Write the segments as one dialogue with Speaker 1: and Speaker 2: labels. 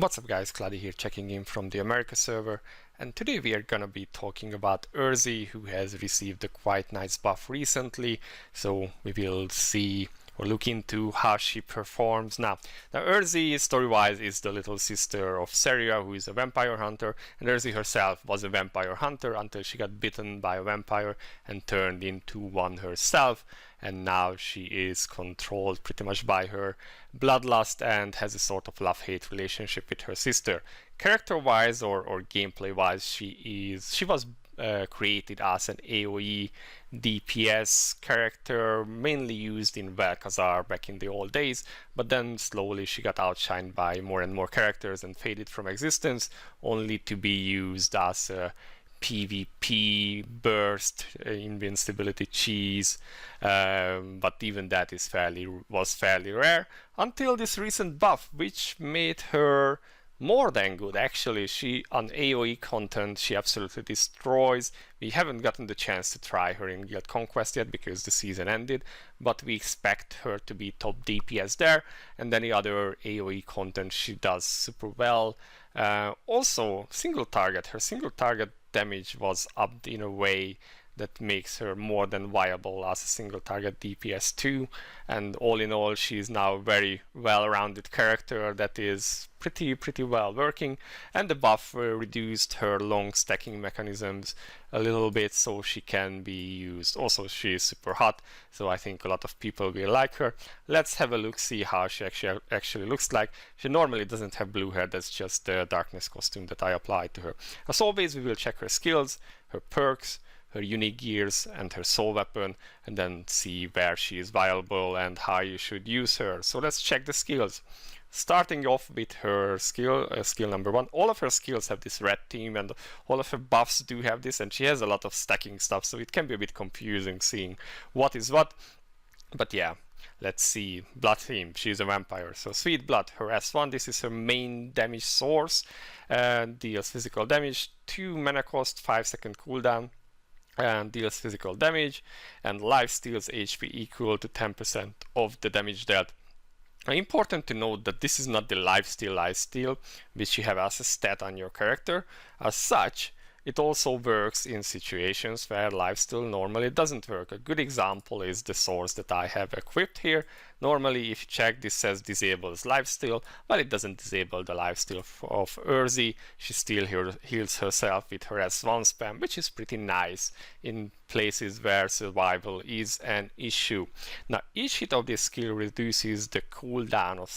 Speaker 1: What's up guys, Cloudie here checking in from the America server, and today we are gonna be talking about Erze, who has received a quite nice buff recently, so we will see or look into how she performs now. Erze, story-wise, is the little sister of Seria, who is a vampire hunter, and Erze herself was a vampire hunter until she got bitten by a vampire and turned into one herself, and now she is controlled pretty much by her bloodlust and has a sort of love-hate relationship with her sister. Character-wise or gameplay-wise, she was created as an AoE DPS character, mainly used in Vel'Khazar back in the old days, but then slowly she got outshined by more and more characters and faded from existence, only to be used as a PvP burst invincibility cheese, but even that was fairly rare until this recent buff, which made her more than good. Actually, she on AoE content she absolutely destroys. We haven't gotten the chance to try her in Guild Conquest yet because the season ended, but we expect her to be top DPS there, and any other AoE content she does super well. Also, her single target damage was upped in a way that makes her more than viable as a single target DPS too, and all in all she is now a very well-rounded character that is pretty well working, and the buff reduced her long stacking mechanisms a little bit so she can be used. Also, she is super hot, so I think a lot of people will like her. Let's have a look, see how she actually looks like. She normally doesn't have blue hair, that's just the darkness costume that I applied to her. As always, we will check her skills, her perks, her unique gears and her soul weapon, and then see where she is viable and how you should use her. So let's check the skills. Starting off with her skill number 1. All of her skills have this red team, and all of her buffs do have this, and she has a lot of stacking stuff, so it can be a bit confusing seeing what is what. But yeah, let's see. Blood theme, she's a vampire, so sweet blood, her S1, this is her main damage source, deals physical damage, 2 mana cost, 5-second cooldown, and deals physical damage, and life steals HP equal to 10% of the damage dealt. Important to note that this is not the life steal which you have as a stat on your character. As such, it also works in situations where lifesteal normally doesn't work. A good example is the source that I have equipped here. Normally, if you check, this says disables lifesteal, but it doesn't disable the lifesteal of Erze. She still heals herself with her S1 spam, which is pretty nice in places where survival is an issue. Now, each hit of this skill reduces the cooldown of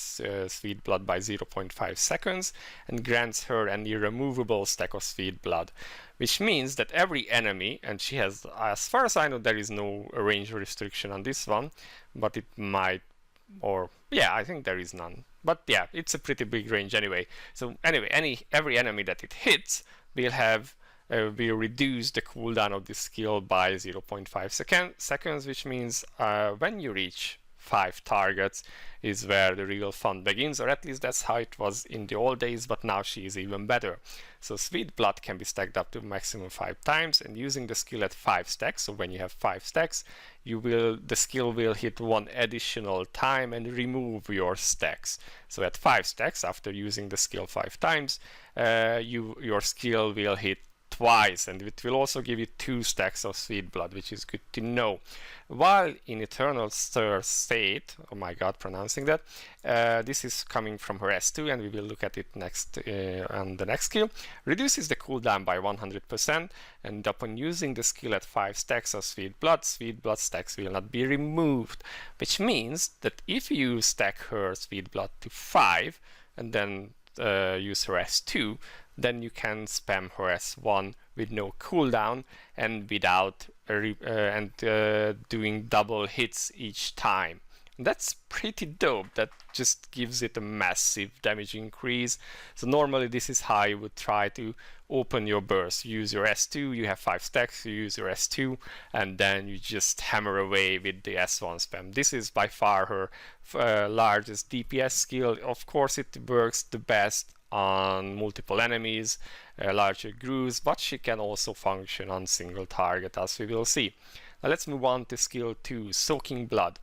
Speaker 1: Sweet Blood by 0.5 seconds and grants her an irremovable stack of Sweet Blood, which means that every enemy, and she has, as far as I know, there is no range restriction on this one, but it might, or yeah, I think there is none, but yeah, it's a pretty big range anyway. So anyway, every enemy that it hits will reduce the cooldown of this skill by 0.5 seconds, which means when you reach 5 targets is where the real fun begins, or at least that's how it was in the old days, but now she is even better. So Sweet Blood can be stacked up to maximum 5 times, and using the skill at 5 stacks, so when you have 5 stacks, the skill will hit 1 additional time and remove your stacks. So at 5 stacks, after using the skill 5 times, your skill will hit twice, and it will also give you 2 stacks of Sweet Blood, which is good to know. While in Eternal Stir State, oh my god, pronouncing that, this is coming from her S2, and we will look at it next on the next skill, reduces the cooldown by 100%, and upon using the skill at 5 stacks of Sweet Blood stacks will not be removed, which means that if you stack her Sweet Blood to 5 and then use her S2, then you can spam her S1 with no cooldown and without doing double hits each time. That's pretty dope. That just gives it a massive damage increase. So normally this is how you would try to open your burst. You use your S2, you have 5 stacks, you use your S2, and then you just hammer away with the S1 spam. This is by far her largest DPS skill. Of course, it works the best on multiple enemies, larger grooves, but she can also function on single target, as we will see. Now let's move on to skill 2, Soaking Blood.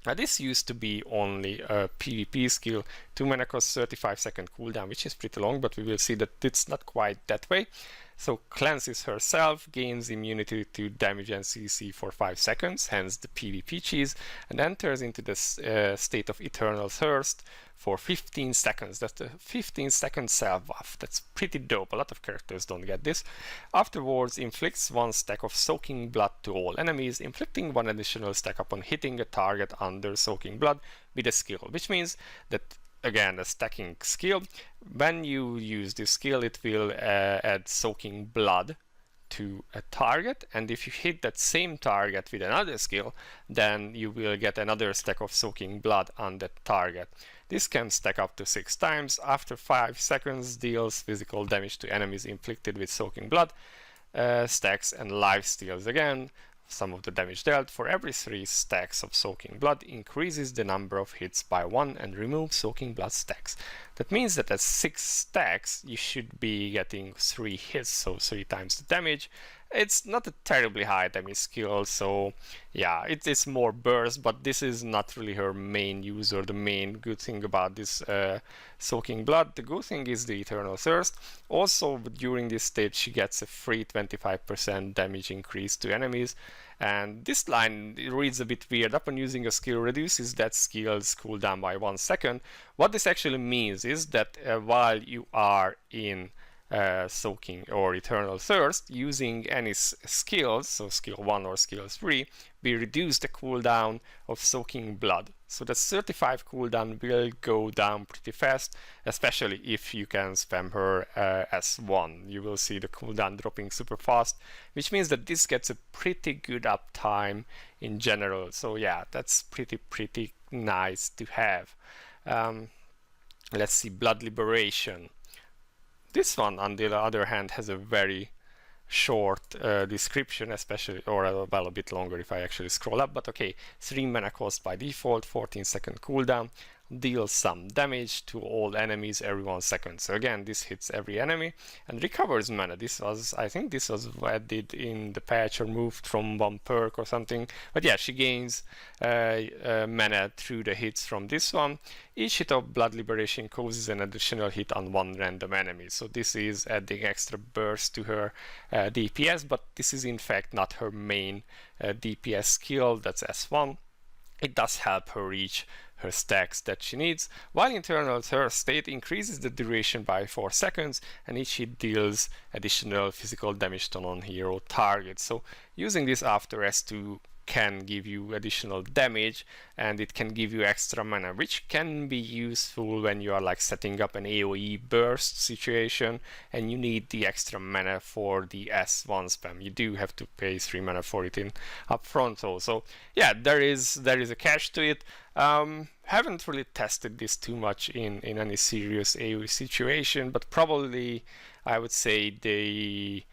Speaker 1: Now this used to be only a PvP skill, 2 mana cost 35-second cooldown, which is pretty long, but we will see that it's not quite that way. So cleanses herself, gains immunity to damage and CC for 5 seconds, hence the PvP cheese, and enters into the state of Eternal Thirst for 15 seconds. That's the 15-second self buff. That's pretty dope. A lot of characters don't get this. Afterwards, inflicts 1 stack of Soaking Blood to all enemies, inflicting 1 additional stack upon hitting a target under Soaking Blood with a skill, which means that, again, a stacking skill. When you use this skill, it will add Soaking Blood to a target, and if you hit that same target with another skill, then you will get another stack of Soaking Blood on that target. This can stack up to 6 times. After 5 seconds, deals physical damage to enemies inflicted with Soaking Blood, stacks, and life steals again some of the damage dealt. For every 3 stacks of Soaking Blood, increases the number of hits by 1 and removes Soaking Blood stacks. That means that at 6 stacks you should be getting 3 hits, so 3 times the damage. It's not a terribly high damage skill, so yeah, it's more burst, but this is not really her main use or the main good thing about this Soaking Blood. The good thing is the Eternal Thirst. Also, during this stage she gets a free 25% damage increase to enemies, and this line reads a bit weird. Upon using a skill, reduces that skill's cooldown by 1 second. What this actually means is that while you are in Soaking or Eternal Thirst, using any skills, so skill 1 or skill 3, we reduce the cooldown of Soaking Blood. So the 35 cooldown will go down pretty fast, especially if you can spam her S1. You will see the cooldown dropping super fast, which means that this gets a pretty good uptime in general. So yeah, that's pretty nice to have. Let's see, Blood Liberation. This one, on the other hand, has a very short description, especially, or well, a bit longer if I actually scroll up, but okay, 3 mana cost by default, 14-second cooldown, deals some damage to all enemies every 1 second. So again, this hits every enemy and recovers mana. This was, I think this was added in the patch or moved from 1 perk or something, but yeah, she gains mana through the hits from this one. Each hit of Blood Liberation causes an additional hit on 1 random enemy, so this is adding extra burst to her DPS, but this is in fact not her main DPS skill. That's S1. It does help her reach her stacks that she needs. While Eternal Thirst state increases the duration by 4 seconds, and each hit deals additional physical damage to non-hero targets. So using this after S2 can give you additional damage, and it can give you extra mana, which can be useful when you are like setting up an AoE burst situation and you need the extra mana for the S1 spam. You do have to pay 3 mana for it in upfront also. Yeah, there is a catch to it. Haven't really tested this too much in any serious AoE situation, but probably I would say the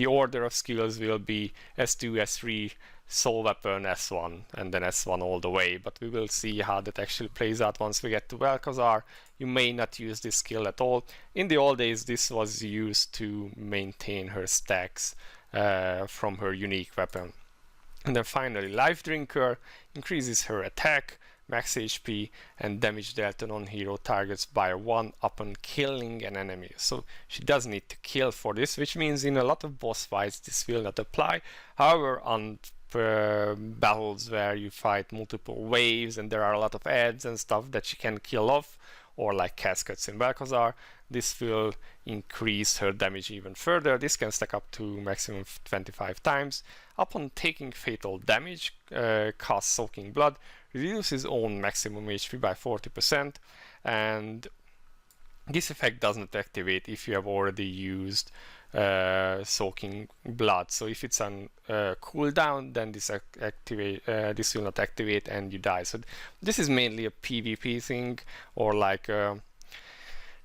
Speaker 1: order of skills will be S2, S3, Soul Weapon, S1, and then S1 all the way. But we will see how that actually plays out once we get to Vel'Kozar. You may not use this skill at all. In the old days, this was used to maintain her stacks from her unique weapon. And then finally, Life Drinker increases her attack, max HP, and damage dealt to non-hero targets by 1 upon killing an enemy. So she does need to kill for this, which means in a lot of boss fights this will not apply. However, on battles where you fight multiple waves and there are a lot of adds and stuff that she can kill off, or like cascades in Vel'Kozar, this will increase her damage even further. This can stack up to maximum 25 times. Upon taking fatal damage, cast Soaking Blood, reduces own maximum HP by 40%, and this effect does not activate if you have already used Soaking Blood. So if it's on cooldown, then this will not activate and you die. So this is mainly a PvP thing, or like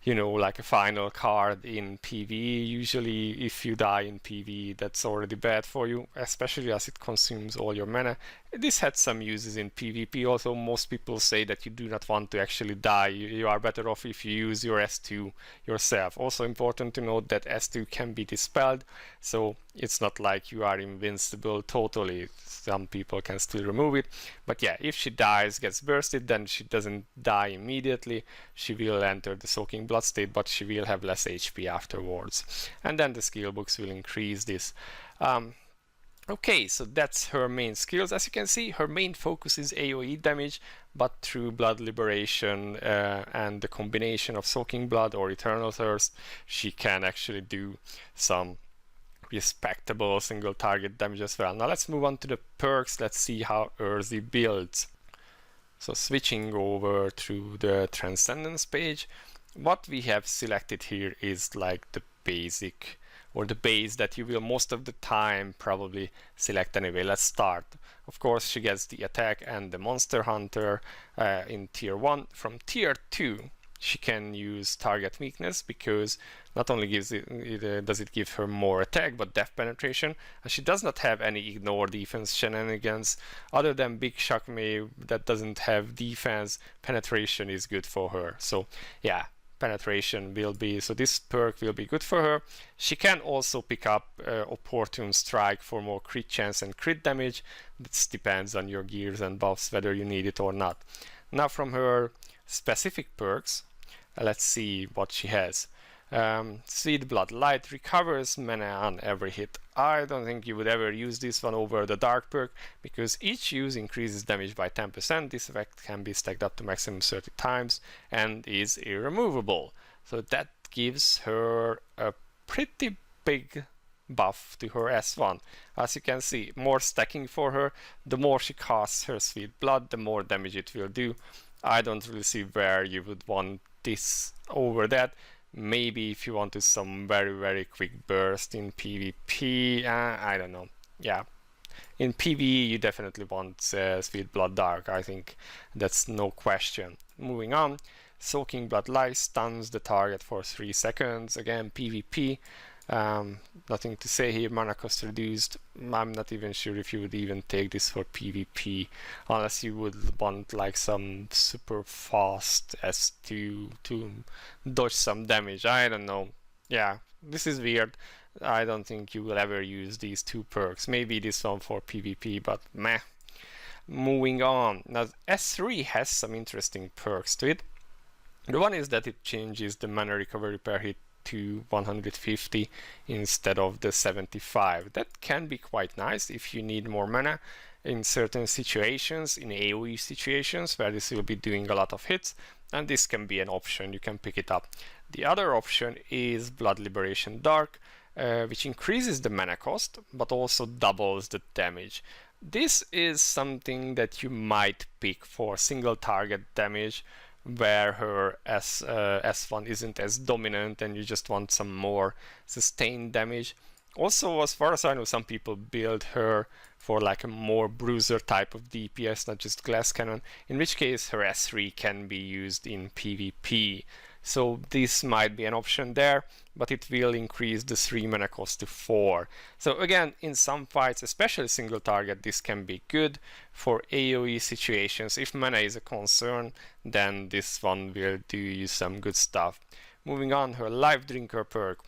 Speaker 1: like a final card in PvE. Usually if you die in PvE, that's already bad for you, especially as it consumes all your mana. This had some uses in PvP. Also, most people say that you do not want to actually die. You are better off if you use your S2 yourself. Also important to note that S2 can be dispelled, so it's not like you are invincible totally. Some people can still remove it. But yeah, if she dies, gets bursted, then she doesn't die immediately. She will enter the soaking blood state, but she will have less HP afterwards. And then the skill books will increase this. Okay, so that's her main skills. As you can see, her main focus is AoE damage, but through blood liberation and the combination of soaking blood or eternal thirst, she can actually do some respectable single target damage as well. Now let's move on to the perks. Let's see how Erzie builds. So switching over to the Transcendence page, what we have selected here is like the basic or the base that you will most of the time probably select anyway. Let's start. Of course, she gets the attack and the monster hunter in tier 1. From tier 2, she can use target weakness, because not only does it give her more attack, but depth penetration. She does not have any ignore defense shenanigans. Other than Big Shakme that doesn't have defense, penetration is good for her. So yeah, penetration will be, so this perk will be good for her. She can also pick up opportune strike for more crit chance and crit damage. This depends on your gears and buffs whether you need it or not. Now from her specific perks, let's see what she has. Sweet Blood Light recovers mana on every hit. I don't think you would ever use this one over the Dark perk, because each use increases damage by 10%. This effect can be stacked up to maximum 30 times and is irremovable. So that gives her a pretty big buff to her S1. As you can see, more stacking for her. The more she casts her Sweet Blood, the more damage it will do. I don't really see where you would want this over that. Maybe if you wanted some very quick burst in PvP, I don't know. Yeah, in PvE you definitely want Sweet Blood Dark. I think that's no question. Moving on, Soaking Blood Light stuns the target for 3 seconds. Again, PvP. Nothing to say here. Mana cost reduced. I'm not even sure if you would even take this for PvP, unless you would want like some super fast S2 to dodge some damage. I don't know. Yeah, this is weird. I don't think you will ever use these two perks. Maybe this one for PvP, but meh. Moving on. Now S3 has some interesting perks to it. The one is that it changes the mana recovery per hit to 150 instead of the 75. That can be quite nice if you need more mana in certain situations, in AoE situations where this will be doing a lot of hits, and this can be an option. You can pick it up. The other option is Blood Liberation Dark, which increases the mana cost but also doubles the damage. This is something that you might pick for single target damage, where her S1 isn't as dominant and you just want some more sustained damage. Also, as far as I know, some people build her for like a more bruiser type of DPS, not just glass cannon, in which case her S3 can be used in PvP. So this might be an option there, but it will increase the 3 mana cost to 4. So again, in some fights, especially single target, this can be good. For AoE situations, if mana is a concern, then this one will do you some good stuff. Moving on, her Life Drinker perk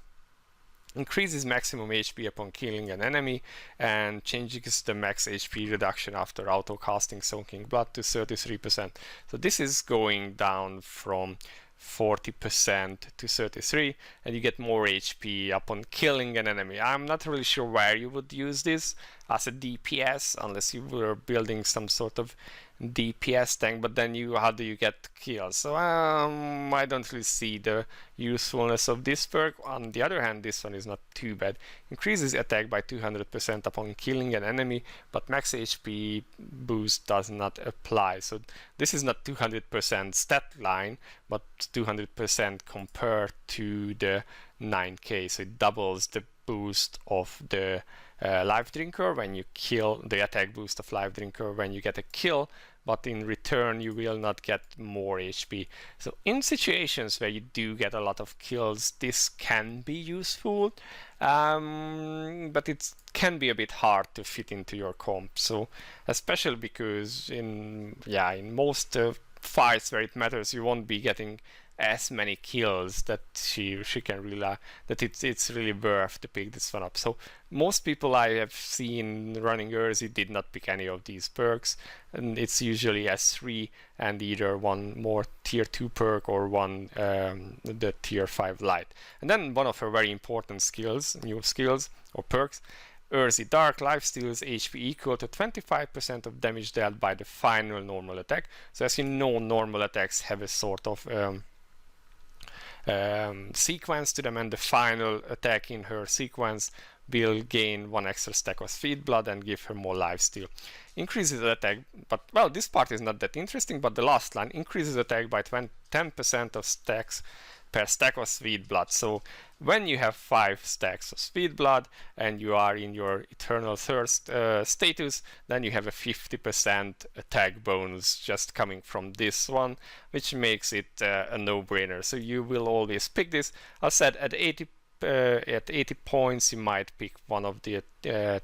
Speaker 1: increases maximum HP upon killing an enemy and changes the max HP reduction after auto casting Soaking Blood to 33%. So this is going down from 40% to 33, and you get more HP upon killing an enemy. I'm not really sure where you would use this as a DPS, unless you were building some sort of DPS tank, but then how do you get kills? So I don't really see the usefulness of this perk. On the other hand, this one is not too bad. Increases attack by 200% upon killing an enemy, but max HP boost does not apply. So this is not 200% stat line, but 200% compared to the 9k. So it doubles the boost of the Life Drinker when you kill, the attack boost of Life Drinker when you get a kill but in return you will not get more HP. So in situations where you do get a lot of kills, this can be useful, but it can be a bit hard to fit into your comp. So especially because in most fights where it matters, you won't be getting as many kills that she can rely that it's really worth to pick this one up. So most people I have seen running Erze did not pick any of these perks, and it's usually S3 and either one more tier 2 perk or one the tier 5 light. And then one of her very important new skills or perks, Erzie Dark Lifesteals HP equal to 25% of damage dealt by the final normal attack. So as you know, normal attacks have a sort of sequence to them, and the final attack in her sequence will gain 1 extra stack of speed blood and give her more lifesteal. Increases attack, but well, this part is not that interesting, but the last line increases attack by 10% of stacks per stack of speed blood. So when you have 5 stacks of speed blood and you are in your eternal thirst status, then you have a 50% attack bonus just coming from this one, which makes it a no-brainer. So you will always pick this. I said at 80 points you might pick one of the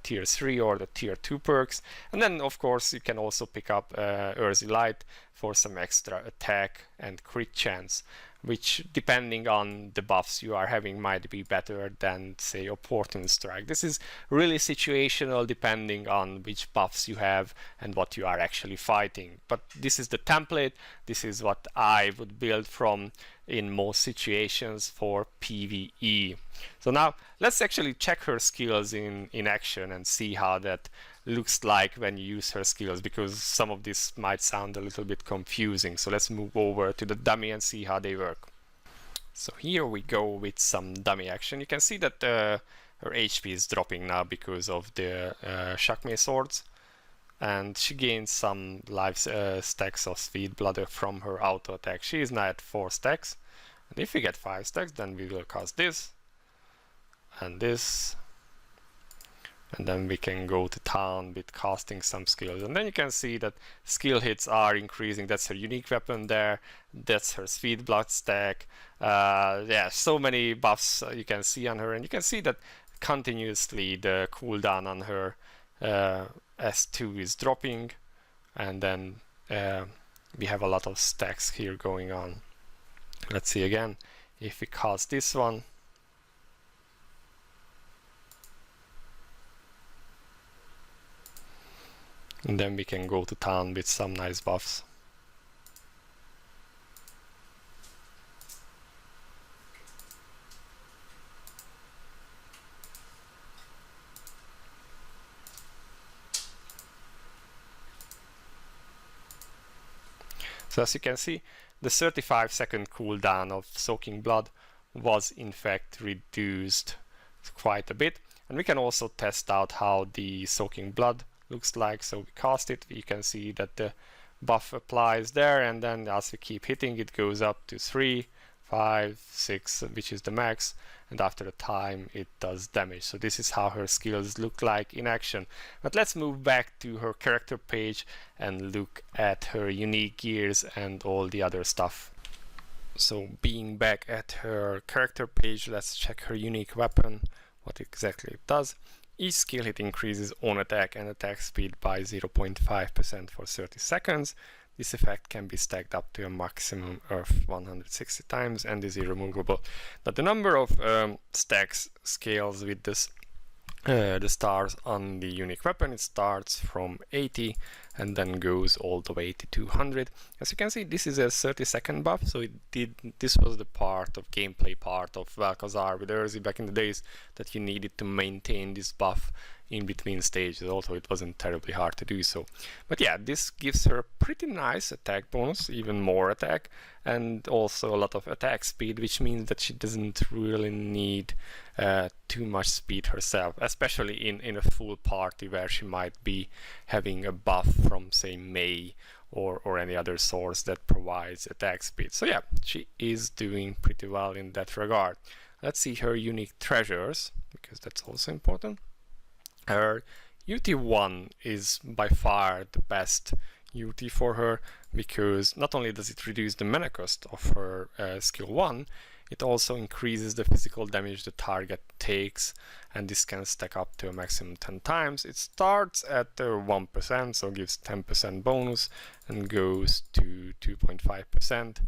Speaker 1: tier 3 or the tier 2 perks, and then of course you can also pick up Erzie Light for some extra attack and crit chance, which depending on the buffs you are having might be better than say Opportune Strike. This is really situational depending on which buffs you have and what you are actually fighting. But this is the template, this is what I would build from in most situations for PvE. So now let's actually check her skills in action and see how that looks like when you use her skills, because some of this might sound a little bit confusing. So let's move over to the dummy and see how they work. So here we go with some dummy action. You can see that her HP is dropping now because of the Shakme swords, and she gains some life stacks of speed blood from her auto attack. She is now at 4 stacks, and if we get 5 stacks then we will cast this and this, and then we can go to town with casting some skills. And then you can see that skill hits are increasing. That's her unique weapon there, that's her speed blood stack. Yeah, so many buffs you can see on her, and you can see that continuously the cooldown on her S2 is dropping, and then we have a lot of stacks here going on. Let's see again, if we cast this one, and then we can go to town with some nice buffs. So as you can see, the 35-second cooldown of soaking blood was in fact reduced quite a bit, and we can also test out how the soaking blood looks like. So we cast it, you can see that the buff applies there, and then as we keep hitting it goes up to 3, 5, 6, which is the max, and after a time it does damage. So this is how her skills look like in action. But let's move back to her character page and look at her unique gears and all the other stuff. So being back at her character page, let's check her unique weapon, what exactly it does. Each skill hit increases on attack and attack speed by 0.5% for 30 seconds. This effect can be stacked up to a maximum of 160 times and is irremovable. Now the number of stacks scales with this the stars on the unique weapon. It starts from 80 and then goes all the way to 200. As you can see, this is a 30-second buff, so this was the gameplay part of Valkazar with Erzie back in the days, that you needed to maintain this buff in between stages, although it wasn't terribly hard to do so. But yeah, this gives her a pretty nice attack bonus, even more attack, and also a lot of attack speed, which means that she doesn't really need too much speed herself, especially in a full party where she might be having a buff from, say, Mei or any other source that provides attack speed. So yeah, she is doing pretty well in that regard. Let's see her unique treasures, because that's also important. Her UT1 is by far the best UT for her, because not only does it reduce the mana cost of her skill 1, it also increases the physical damage the target takes, and this can stack up to a maximum 10 times. It starts at 1%, so gives 10% bonus, and goes to 2.5%,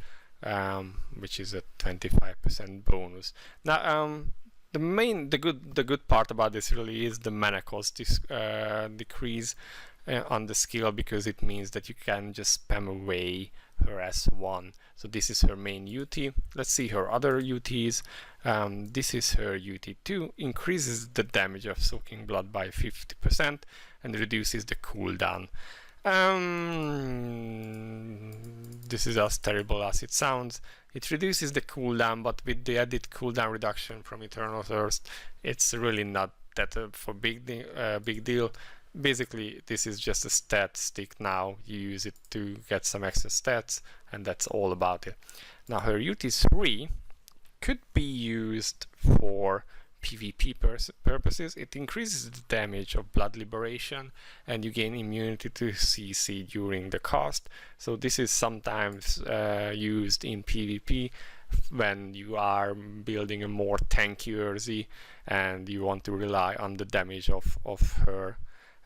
Speaker 1: which is a 25% bonus. Now, the good part about this really is the mana cost decrease on the skill, because it means that you can just spam away her S1. So this is her main UT. Let's see her other UTs. This is her UT2, increases the damage of soaking blood by 50% and reduces the cooldown. This is as terrible as it sounds. It reduces the cooldown, but with the added cooldown reduction from Eternal Thirst, it's really not that big deal. Basically, this is just a stat stick now. You use it to get some extra stats, and that's all about it. Now, her UT3 could be used for PvP purposes. It increases the damage of blood liberation, and you gain immunity to CC during the cast. So this is sometimes used in PvP when you are building a more tanky Erzie and you want to rely on the damage of her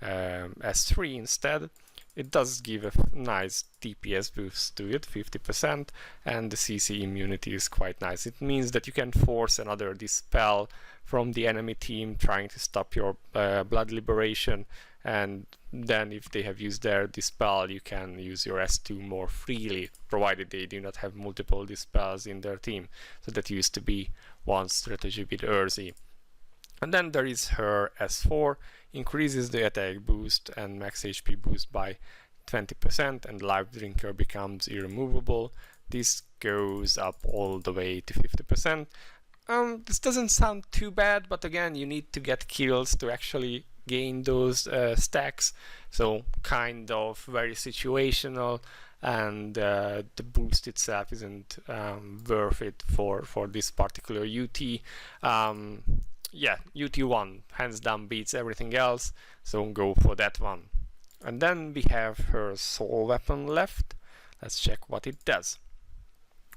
Speaker 1: S3 instead. It does give a nice DPS boost to it, 50%, and the CC immunity is quite nice. It means that you can force another dispel from the enemy team trying to stop your blood liberation, and then if they have used their dispel, you can use your S2 more freely, provided they do not have multiple dispels in their team. So that used to be one strategy with Erzie. And then there is her S4, increases the attack boost and max HP boost by 20%, and Life Drinker becomes irremovable. This goes up all the way to 50%. This doesn't sound too bad, but again, you need to get kills to actually gain those stacks, so kind of very situational, and the boost itself isn't worth it for this particular UT. Yeah, UT1 hands down beats everything else, so go for that one. And then we have her soul weapon left. Let's check what it does.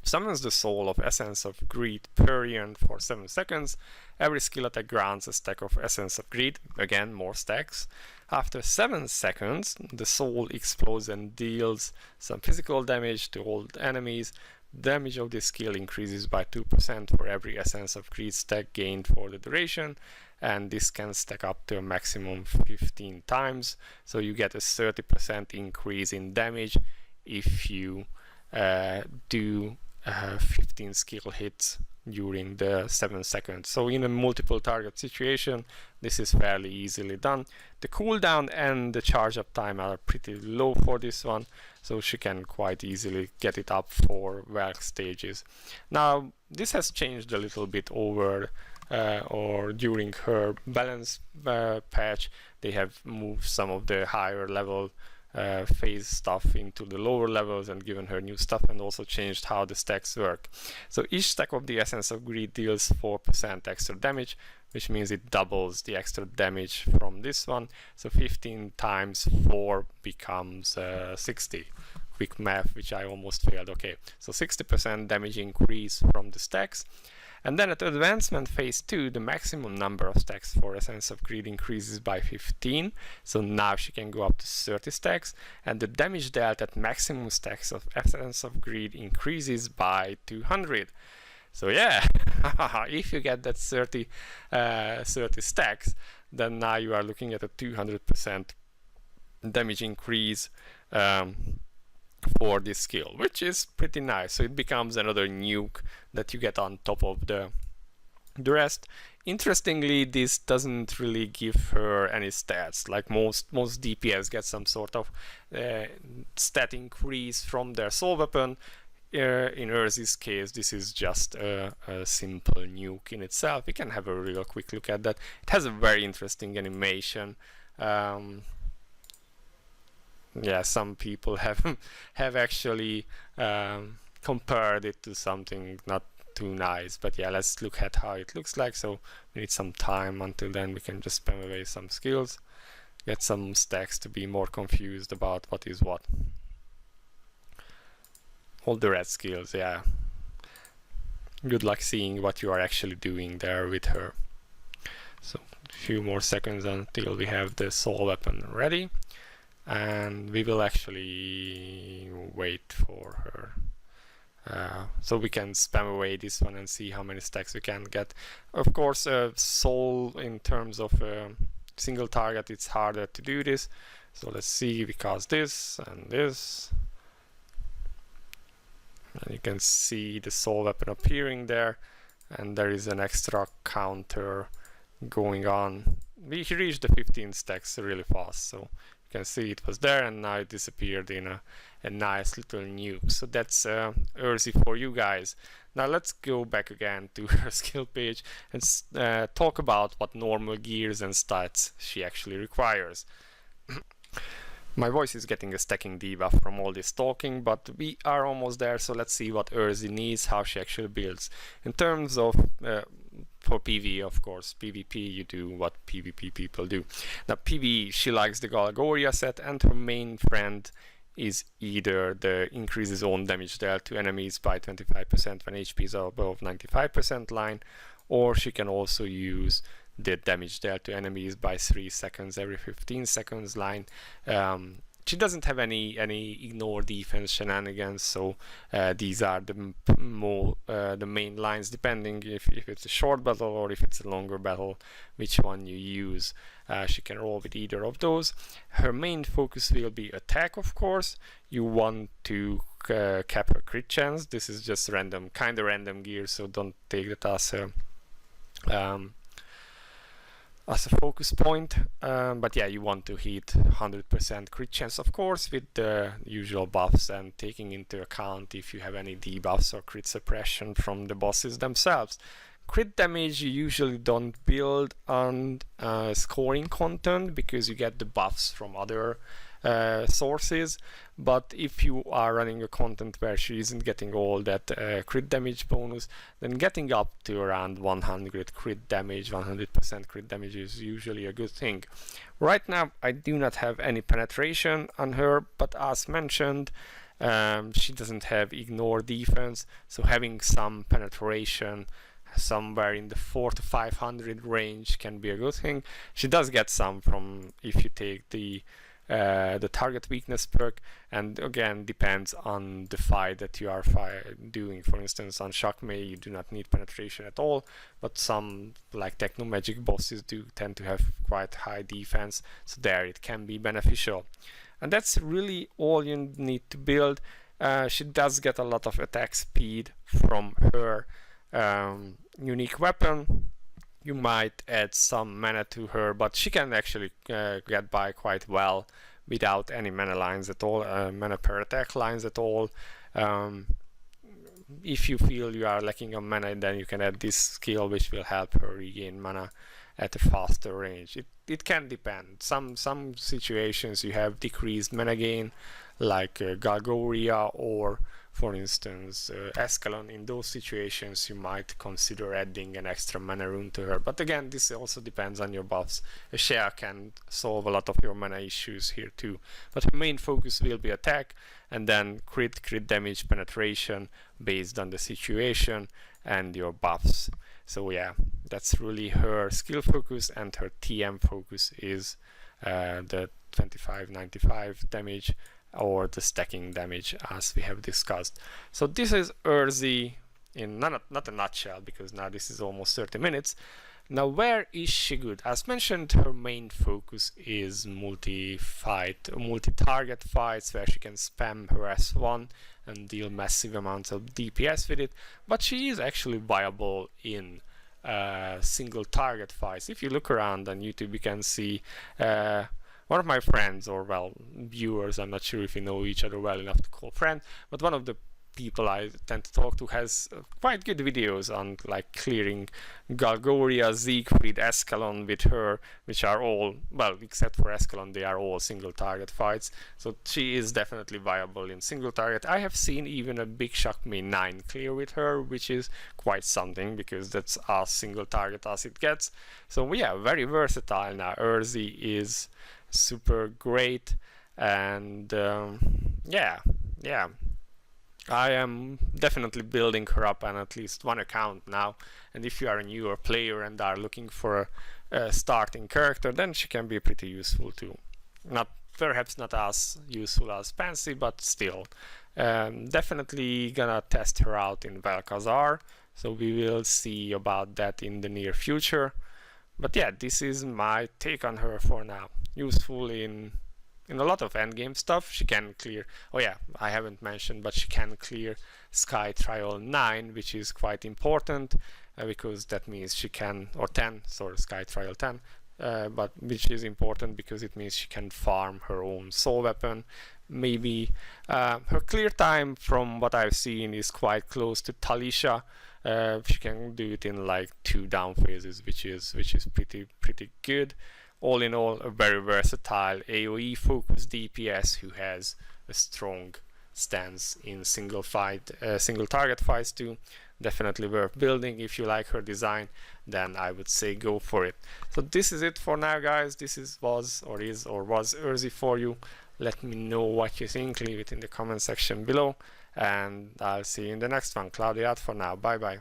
Speaker 1: Summons the soul of Essence of Greed Purion for 7 seconds. Every skill attack grants a stack of Essence of Greed, again more stacks. After 7 seconds, the soul explodes and deals some physical damage to all enemies. Damage of this skill increases by 2% for every Essence of Greed stack gained for the duration, and this can stack up to a maximum 15 times, so you get a 30% increase in damage if you do 15 skill hits during the 7 seconds. So in a multiple target situation, this is fairly easily done. The cooldown and the charge up time are pretty low for this one, so she can quite easily get it up for Valk stages. Now, this has changed a little bit over or during her balance patch. They have moved some of the higher level phase stuff into the lower levels and given her new stuff, and also changed how the stacks work. So each stack of the Essence of Greed deals 4% extra damage, which means it doubles the extra damage from this one. So 15 times 4 becomes 60. Quick math, which I almost failed. Okay, so 60% damage increase from the stacks. And then at Advancement Phase 2, the maximum number of stacks for Essence of Greed increases by 15. So now she can go up to 30 stacks. And the damage dealt at maximum stacks of Essence of Greed increases by 200. So yeah, if you get that 30 stacks, then now you are looking at a 200% damage increase for this skill, which is pretty nice. So it becomes another nuke that you get on top of the rest. Interestingly, this doesn't really give her any stats. Like most DPS get some sort of stat increase from their soul weapon. In Erzie's case, this is just a simple nuke in itself. We can have a real quick look at that. It has a very interesting animation. Yeah, some people have actually compared it to something not too nice, but yeah, let's look at how it looks like. So we need some time. Until then, we can just spam away some skills. get some stacks to be more confused about what is what. All the red skills, yeah. Good luck seeing what you are actually doing there with her. So a few more seconds until we have the soul weapon ready, and we will actually wait for her. So we can spam away this one and see how many stacks we can get. Of course, soul in terms of single target, it's harder to do this. So let's see, because this and this, and you can see the soul weapon appearing there, and there is an extra counter going on. We reached the 15 stacks really fast, so you can see it was there, and now it disappeared in a nice little nuke. So that's Erzie for you guys. Now let's go back again to her skill page and talk about what normal gears and stats she actually requires. My voice is getting a stacking debuff from all this talking, but we are almost there, so let's see what Erzie needs, how she actually builds. In terms of for PvE, of course, PvP you do what PvP people do. Now PvE, she likes the Galgoria set, and her main friend is either the increases own damage dealt to enemies by 25% when HP is above 95% line, or she can also use the damage dealt to enemies by 3 seconds every 15 seconds line. She doesn't have any ignore defense shenanigans, so these are the main lines, depending if it's a short battle or if it's a longer battle, which one you use. She can roll with either of those. Her main focus will be attack, of course. You want to cap her crit chance. This is just random, kind of random gear, so don't take that as a focus point, but yeah, you want to hit 100% crit chance, of course, with the usual buffs, and taking into account if you have any debuffs or crit suppression from the bosses themselves. Crit damage you usually don't build on scoring content, because you get the buffs from other sources, but if you are running a content where she isn't getting all that crit damage bonus, then getting up to around 100 crit damage, 100% crit damage is usually a good thing. Right now I do not have any penetration on her, but as mentioned, she doesn't have ignore defense, so having some penetration somewhere in the 400 to 500 range can be a good thing. She does get some from if you take the target weakness perk, and again depends on the fight that you are doing. For instance, on Shockmei you do not need penetration at all, but some like techno magic bosses do tend to have quite high defense, so there it can be beneficial. And that's really all you need to build. She does get a lot of attack speed from her unique weapon. You might add some mana to her, but she can actually get by quite well without any mana lines at all, mana per attack lines at all. If you feel you are lacking on mana, then you can add this skill, which will help her regain mana at a faster range. It can depend. Some situations you have decreased mana gain, like Galgoria or, for instance, Escalon. In those situations you might consider adding an extra mana rune to her, but again this also depends on your buffs. A share can solve a lot of your mana issues here too, but her main focus will be attack, and then crit damage, penetration based on the situation and your buffs. So yeah, that's really her skill focus, and her TM focus is the 25-95 damage or the stacking damage, as we have discussed. So this is Erzie in not a nutshell, because now this is almost 30 minutes. Now where is she good? As mentioned, her main focus is multi-target fights, where she can spam her S1 and deal massive amounts of DPS with it, but she is actually viable in single target fights. If you look around on YouTube, you can see one of my friends, or well, viewers, I'm not sure if we know each other well enough to call friend, but one of the people I tend to talk to has quite good videos on like clearing Galgoria, Siegfried, Escalon with her, which are all, well, except for Escalon, they are all single target fights. So she is definitely viable in single target. I have seen even a Big Shockmei 9 clear with her, which is quite something, because that's as single target as it gets. So yeah, very versatile. Now Erzie is super great. And yeah, I am definitely building her up on at least one account now. And if you are a newer player and are looking for a starting character, then she can be pretty useful too. Perhaps not as useful as Pansy, but still. Definitely gonna test her out in Vel'Khazar, so we will see about that in the near future. But yeah, this is my take on her for now. Useful in a lot of endgame stuff. She can clear, oh yeah, I haven't mentioned, but she can clear Sky Trial 9, which is quite important, because that means she can, or 10, sorry, Sky Trial 10, but which is important because it means she can farm her own soul weapon. Maybe her clear time, from what I've seen, is quite close to Talisha. She can do it in like 2 down phases, which is pretty good. All in all, a very versatile AoE focused DPS who has a strong stance in single target fights too. Definitely worth building. If you like her design, then I would say go for it. So this is it for now, guys. This was Erzie for you. Let me know what you think. Leave it in the comment section below, and I'll see you in the next one. Cloudie out for now. Bye bye.